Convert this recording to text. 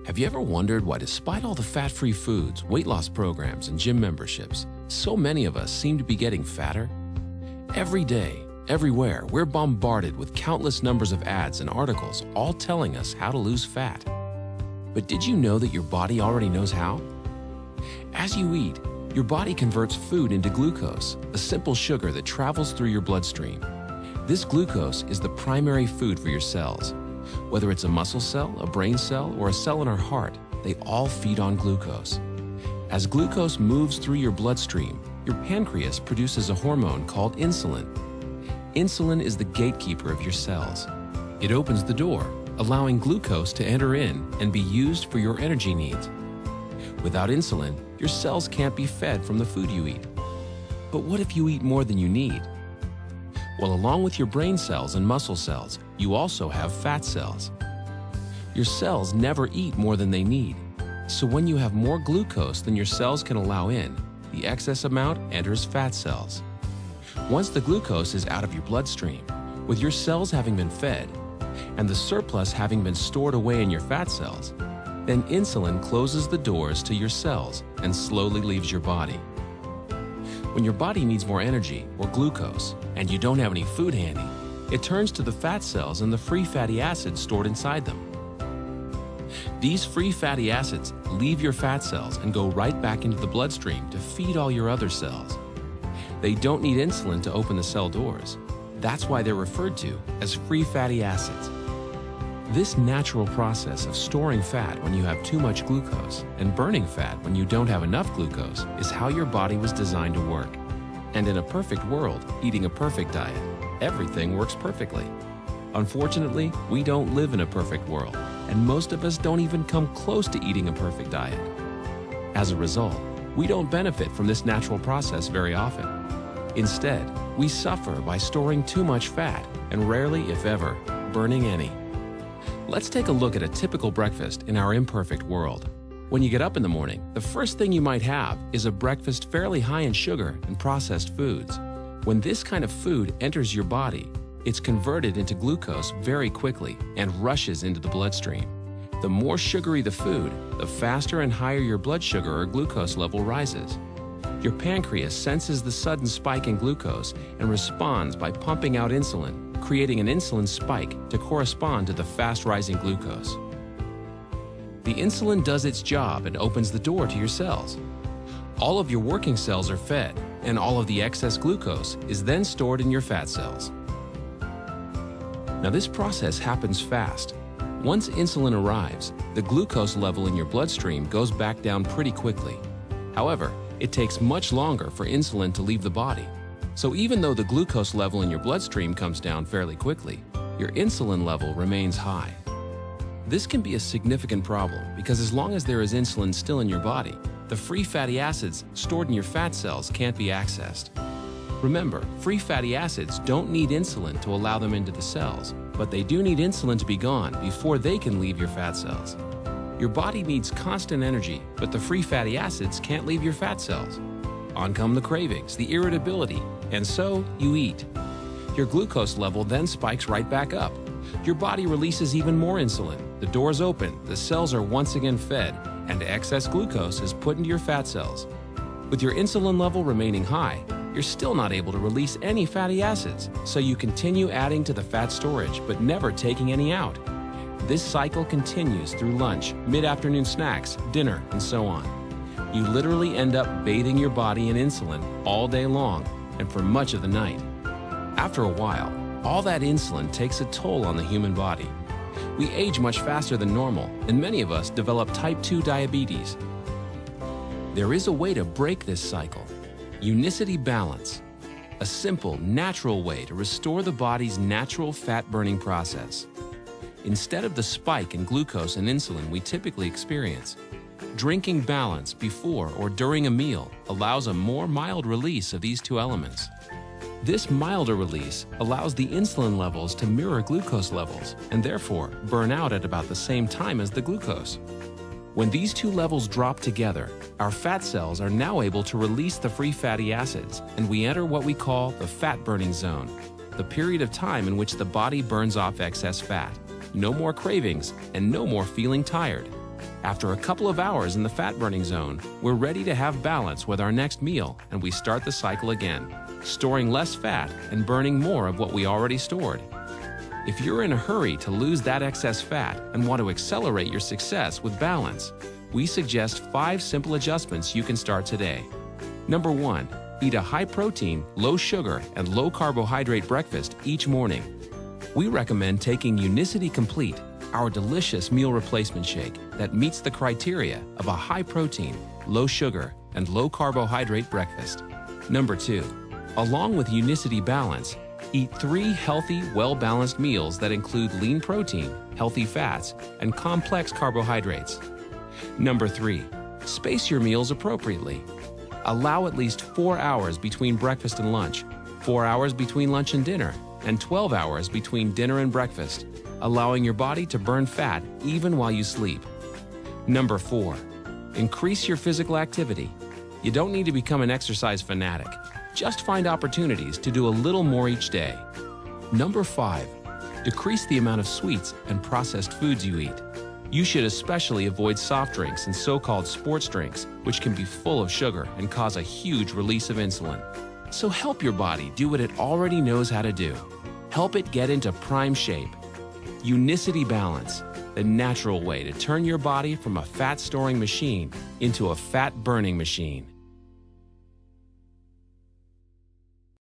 Have you ever wondered why, despite all the fat-free foods, weight loss programs, and gym memberships, so many of us seem to be getting fatter? Every day, everywhere, we're bombarded with countless numbers of ads and articles all telling us how to lose fat. But did you know that your body already knows how? As you eat, your body converts food into glucose, a simple sugar that travels through your bloodstream. This glucose is the primary food for your cells. Whether it's a muscle cell, a brain cell, or a cell in our heart, they all feed on glucose. As glucose moves through your bloodstream, your pancreas produces a hormone called insulin. Insulin is the gatekeeper of your cells. It opens the door, allowing glucose to enter in and be used for your energy needs. Without insulin, your cells can't be fed from the food you eat. But what if you eat more than you need? Well, along with your brain cells and muscle cells, you also have fat cells. Your cells never eat more than they need. So when you have more glucose than your cells can allow in, the excess amount enters fat cells. Once the glucose is out of your bloodstream, with your cells having been fed, and the surplus having been stored away in your fat cells, then insulin closes the doors to your cells and slowly leaves your body. When your body needs more energy, or glucose, and you don't have any food handy, it turns to the fat cells and the free fatty acids stored inside them. These free fatty acids leave your fat cells and go right back into the bloodstream to feed all your other cells. They don't need insulin to open the cell doors. That's why they're referred to as free fatty acids. This natural process of storing fat when you have too much glucose and burning fat when you don't have enough glucose is how your body was designed to work. And in a perfect world, eating a perfect diet, everything works perfectly. Unfortunately, we don't live in a perfect world, and most of us don't even come close to eating a perfect diet. As a result, we don't benefit from this natural process very often. Instead, we suffer by storing too much fat and rarely, if ever, burning any. Let's take a look at a typical breakfast in our imperfect world. When you get up in the morning, the first thing you might have is a breakfast fairly high in sugar and processed foods. When this kind of food enters your body, it's converted into glucose very quickly and rushes into the bloodstream. The more sugary the food, the faster and higher your blood sugar or glucose level rises. Your pancreas senses the sudden spike in glucose and responds by pumping out insulin, creating an insulin spike to correspond to the fast-rising glucose. The insulin does its job and opens the door to your cells. All of your working cells are fed, and all of the excess glucose is then stored in your fat cells. Now, this process happens fast. Once insulin arrives, the glucose level in your bloodstream goes back down pretty quickly. However, it takes much longer for insulin to leave the body. So even though the glucose level in your bloodstream comes down fairly quickly, your insulin level remains high. This can be a significant problem because as long as there is insulin still in your body, the free fatty acids stored in your fat cells can't be accessed. Remember, free fatty acids don't need insulin to allow them into the cells, but they do need insulin to be gone before they can leave your fat cells. Your body needs constant energy, but the free fatty acids can't leave your fat cells. On come the cravings, the irritability, and so you eat. Your glucose level then spikes right back up. Your body releases even more insulin. The doors open, the cells are once again fed, and excess glucose is put into your fat cells. With your insulin level remaining high, you're still not able to release any fatty acids, so you continue adding to the fat storage but never taking any out. This cycle continues through lunch, mid-afternoon snacks, dinner, and so on. You literally end up bathing your body in insulin all day long and for much of the night. After a while, all that insulin takes a toll on the human body. We age much faster than normal, and many of us develop type 2 diabetes. There is a way to break this cycle. Unicity Balance, a simple, natural way to restore the body's natural fat-burning process. Instead of the spike in glucose and insulin we typically experience, drinking Balance before or during a meal allows a more mild release of these two elements. This milder release allows the insulin levels to mirror glucose levels and therefore burn out at about the same time as the glucose. When these two levels drop together, our fat cells are now able to release the free fatty acids, and we enter what we call the fat-burning zone, the period of time in which the body burns off excess fat. No more cravings and no more feeling tired. After a couple of hours in the fat-burning zone, we're ready to have balance with our next meal, and we start the cycle again, storing less fat and burning more of what we already stored. If you're in a hurry to lose that excess fat and want to accelerate your success with balance, we suggest 5 simple adjustments you can start today. Number 1, eat a high-protein, low-sugar, and low-carbohydrate breakfast each morning. We recommend taking Unicity Complete, our delicious meal replacement shake that meets the criteria of a high-protein, low-sugar, and low-carbohydrate breakfast. Number 2, along with Unicity Balance, eat 3 healthy, well-balanced meals that include lean protein, healthy fats, and complex carbohydrates. Number 3, space your meals appropriately. Allow at least 4 hours between breakfast and lunch, 4 hours between lunch and dinner, and 12 hours between dinner and breakfast, allowing your body to burn fat even while you sleep. Number 4, increase your physical activity. You don't need to become an exercise fanatic. Just find opportunities to do a little more each day. Number 5, decrease the amount of sweets and processed foods you eat. You should especially avoid soft drinks and so-called sports drinks, which can be full of sugar and cause a huge release of insulin. So help your body do what it already knows how to do. Help it get into prime shape. Unicity Balance, the natural way to turn your body from a fat-storing machine into a fat-burning machine.